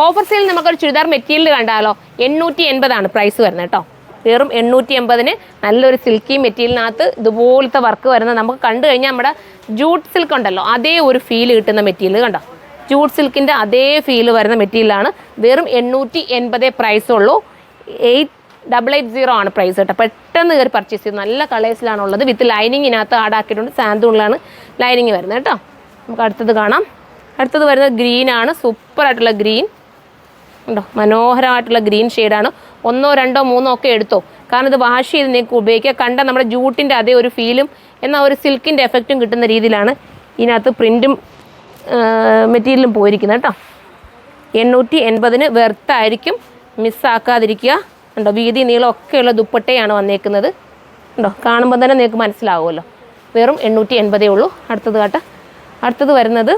Offer sale നമുക്കൊരു churidar material കണ്ടാലോ 880 price വരുന്നത് കേട്ടോ. വെറും 880 നല്ലൊരു സിൽക്കി മെറ്റീരിയലിനകത്ത് ഇതുപോലത്തെ വർക്ക് വരുന്ന നമുക്ക് കണ്ടു കഴിഞ്ഞാൽ നമ്മുടെ ജൂട്ട് സിൽക്ക് ഉണ്ടല്ലോ അതേ ഒരു ഫീൽ കിട്ടുന്ന മെറ്റീരിയൽ കണ്ടോ. ജൂട്ട് സിൽക്കിൻ്റെ അതേ ഫീൽ വരുന്ന മെറ്റീരിയലാണ്. വെറും 880 പ്രൈസ് ഉള്ളൂ. 8880 ആണ് പ്രൈസ് കേട്ടോ. പെട്ടെന്ന് കയറി പർച്ചേസ് ചെയ്തു. നല്ല കളേഴ്സിലാണുള്ളത്. വിത്ത് ലൈനിങ്ങിനകത്ത് ആഡാക്കിയിട്ടുണ്ട്. സാന്തൂണിലാണ് ലൈനിങ് വരുന്നത് കേട്ടോ. നമുക്ക് അടുത്തത് കാണാം. അടുത്തത് വരുന്നത് ഗ്രീനാണ്. സൂപ്പറായിട്ടുള്ള ഗ്രീൻ ഉണ്ടോ, മനോഹരമായിട്ടുള്ള ഗ്രീൻ ഷെയ്ഡാണ്. 1, 2, 3 ഒക്കെ എടുത്തോ, കാരണം ഇത് വാഷ് ചെയ്ത് നിങ്ങൾക്ക് ഉപയോഗിക്കുക. കണ്ട നമ്മുടെ ജൂട്ടിൻ്റെ അതേ ഒരു ഫീലും എന്നാൽ ഒരു സിൽക്കിൻ്റെ എഫക്റ്റും കിട്ടുന്ന രീതിയിലാണ് ഇതിനകത്ത് പ്രിൻറ്റും മെറ്റീരിയലും പോയിരിക്കുന്നത് കേട്ടോ. 880 വെർത്തായിരിക്കും, മിസ്സാക്കാതിരിക്കുക. ഉണ്ടോ, വീതി നീളം ഒക്കെയുള്ള ദുപ്പട്ടയാണ് വന്നേക്കുന്നത്. ഉണ്ടോ, കാണുമ്പോൾ തന്നെ നിങ്ങൾക്ക് മനസ്സിലാവുമല്ലോ. വെറും 880 ഉള്ളൂ. അടുത്തത് കേട്ടോ. അടുത്തത് വരുന്നത്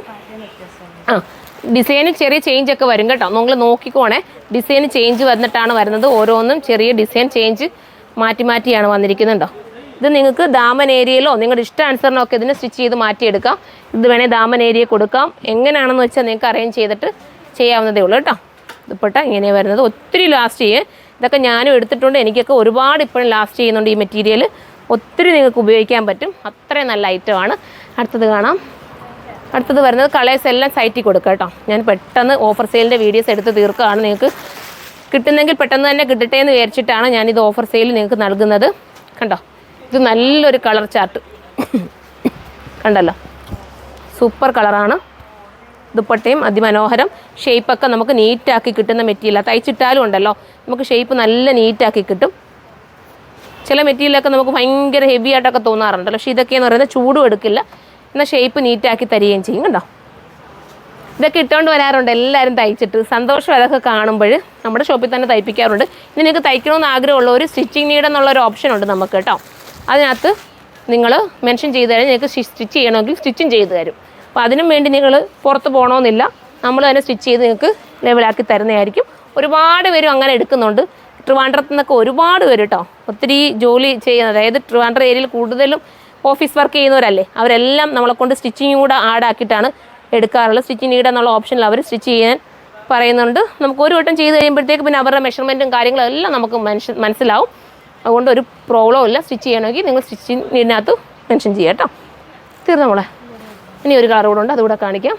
ഡിസൈന് ചെറിയ ചേഞ്ച് ഒക്കെ വരും കേട്ടോ. നിങ്ങൾ നോക്കിക്കോണേ, ഡിസൈൻ ചേഞ്ച് വന്നിട്ടാണ് വരുന്നത്. ഓരോന്നും ചെറിയ ഡിസൈൻ ചേഞ്ച് മാറ്റിയാണ് വന്നിരിക്കുന്നുണ്ടോ. ഇത് നിങ്ങൾക്ക് ദാമൻ ഏരിയയിലോ നിങ്ങളുടെ ഇഷ്ടാനുസരണമൊക്കെ ഇതിനെ സ്റ്റിച്ച് ചെയ്ത് മാറ്റിയെടുക്കാം. ഇത് വേണേൽ ദാമൻ ഏരിയ കൊടുക്കാം. എങ്ങനെയാണെന്ന് വെച്ചാൽ നിങ്ങൾക്ക് അറേഞ്ച് ചെയ്തിട്ട് ചെയ്യാവുന്നതേ ഉള്ളൂ കേട്ടോ. ദുപ്പട്ട ഇങ്ങനെ വരുന്നത് ഒത്തിരി ലാസ്റ്റ് ചെയ്യേ. ഇതൊക്കെ ഞാനും എടുത്തിട്ടുണ്ട്. എനിക്കൊക്കെ ഒരുപാട് ഇപ്പോഴും ലാസ്റ്റ് ചെയ്യുന്നുണ്ട് ഈ മെറ്റീരിയൽ. ഒത്തിരി നിങ്ങൾക്ക് ഉപയോഗിക്കാൻ പറ്റും. അത്രയും നല്ല ഐറ്റമാണ്. അടുത്തത് കാണാം. അടുത്തത് വരുന്നത് കളേഴ്സ് എല്ലാം സൈറ്റിൽ കൊടുക്കുക കേട്ടോ. ഞാൻ പെട്ടെന്ന് ഓഫർ സെയിലിൻ്റെ വീഡിയോസ് എടുത്ത് തീർക്കുകയാണ്. നിങ്ങൾക്ക് കിട്ടുന്നെങ്കിൽ പെട്ടെന്ന് തന്നെ കിട്ടട്ടെ എന്ന് വിചാരിച്ചിട്ടാണ് ഞാനിത് ഓഫർ സെയിൽ നിങ്ങൾക്ക് നൽകുന്നത്. കണ്ടോ, ഇത് നല്ലൊരു കളർ ചാർട്ട് കണ്ടല്ലോ, സൂപ്പർ കളറാണ്. ദുപ്പട്ടയും അതിമനോഹരം. ഷേപ്പൊക്കെ നമുക്ക് നീറ്റാക്കി കിട്ടുന്ന മെറ്റീരിയൽ. തയ്ച്ചിട്ടാലും ഉണ്ടല്ലോ നമുക്ക് ഷേപ്പ് നല്ല നീറ്റാക്കി കിട്ടും. ചില മെറ്റീരിയലൊക്കെ നമുക്ക് ഭയങ്കര ഹെവി ആയിട്ടൊക്കെ തോന്നാറുണ്ടല്ലോ. പക്ഷേ ഇതൊക്കെയെന്ന് പറയുന്നത് ചൂടും എടുക്കില്ല, എന്നാൽ ഷേപ്പ് നീറ്റാക്കി തരികയും ചെയ്യും. കണ്ടോ, ഇതൊക്കെ ഇട്ടുകൊണ്ട് വരാറുണ്ട് എല്ലാവരും തയ്ച്ചിട്ട്. സന്തോഷം അതൊക്കെ കാണുമ്പോൾ. നമ്മുടെ ഷോപ്പിൽ തന്നെ തയ്പ്പിക്കാറുണ്ട്. ഇനി നിങ്ങൾക്ക് തയ്ക്കണമെന്ന് ആഗ്രഹമുള്ള ഒരു സ്റ്റിച്ചിങ് നീഡ് എന്നുള്ളൊരു ഓപ്ഷൻ ഉണ്ട് നമുക്ക് കേട്ടോ. അതിനകത്ത് നിങ്ങൾ മെൻഷൻ ചെയ്ത് കഴിഞ്ഞാൽ നിങ്ങൾക്ക് സ്റ്റിച്ച് ചെയ്യണമെങ്കിൽ സ്റ്റിച്ചും ചെയ്ത് തരും. അപ്പോൾ അതിനും വേണ്ടി നിങ്ങൾ പുറത്ത് പോകണമെന്നില്ല, നമ്മൾ തന്നെ സ്റ്റിച്ച് ചെയ്ത് നിങ്ങൾക്ക് ലെവലാക്കി തരുന്നതായിരിക്കും. ഒരുപാട് പേരും അങ്ങനെ എടുക്കുന്നുണ്ട്. ട്രിവാൻഡ്രത്തു നിന്നൊക്കെ ഒരുപാട് പേര് കേട്ടോ, ഒത്തിരി ജോലി ചെയ്യുന്നത്, അതായത് ട്രിവാൻഡ്രം ഏരിയയിൽ കൂടുതലും ഓഫീസ് വർക്ക് ചെയ്യുന്നവരല്ലേ, അവരെല്ലാം നമ്മളെ കൊണ്ട് സ്റ്റിച്ചിങ് കൂടെ ആഡാക്കിയിട്ടാണ് എടുക്കാറുള്ളത്. സ്റ്റിച്ചിങ് നീഡ് എന്നുള്ള ഓപ്ഷനിൽ അവർ സ്റ്റിച്ച് ചെയ്യാൻ പറയുന്നുണ്ട്. നമുക്ക് ഒരു വട്ടം ചെയ്ത് കഴിയുമ്പോഴത്തേക്ക് പിന്നെ അവരുടെ മെഷർമെൻറ്റും കാര്യങ്ങളും എല്ലാം നമുക്ക് മനസ്സിലാവും. അതുകൊണ്ട് ഒരു പ്രോബ്ലം ഇല്ല. സ്റ്റിച്ച് ചെയ്യണമെങ്കിൽ നിങ്ങൾ സ്റ്റിച്ചിങ് നീഡിനകത്ത് മെൻഷൻ ചെയ്യാം കേട്ടോ. തീർന്നു നമ്മളെ. ഇനി ഒരു കളർ കൂടെ ഉണ്ട്, അതുകൂടെ കാണിക്കാം.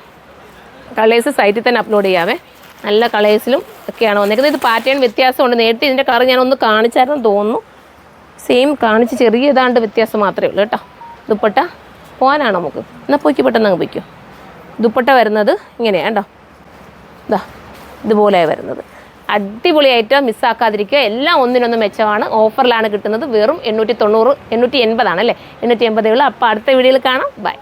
കളേഴ്സ് സൈറ്റിൽ തന്നെ അപ്ലോഡ് ചെയ്യാവേ. നല്ല കളേഴ്സിലും ഒക്കെയാണ് വന്നേക്കുന്നത്. ഇത് പാറ്റേൺ വ്യത്യാസമുണ്ട്. നേരത്തെ ഇതിൻ്റെ കളർ ഞാനൊന്ന് കാണിച്ചായിരുന്നു തോന്നുന്നു. സെയിം കാണിച്ച് ചെറിയ ഏതാണ്ട് വ്യത്യാസം മാത്രമേ ഉള്ളൂ കേട്ടോ. ദുപ്പട്ട പോകാനാണ് നമുക്ക്. എന്നാൽ പോയിക്ക് പെട്ടെന്ന് അങ്ങ് പോയിക്കോ. ദുപ്പട്ട വരുന്നത് ഇങ്ങനെയാണ് കേട്ടോ. ഇതാ ഇതുപോലെയാണ് വരുന്നത്. അടിപൊളിയായിട്ട് മിസ്സാക്കാതിരിക്കുക. എല്ലാം ഒന്നിനൊന്ന് മെച്ചമാണ്. ഓഫറിലാണ് കിട്ടുന്നത്. വെറും 890 880 ആണല്ലേ, 880 ഉള്ളൂ. അപ്പോൾ അടുത്ത വീഡിയോയിൽ കാണാം. ബൈ.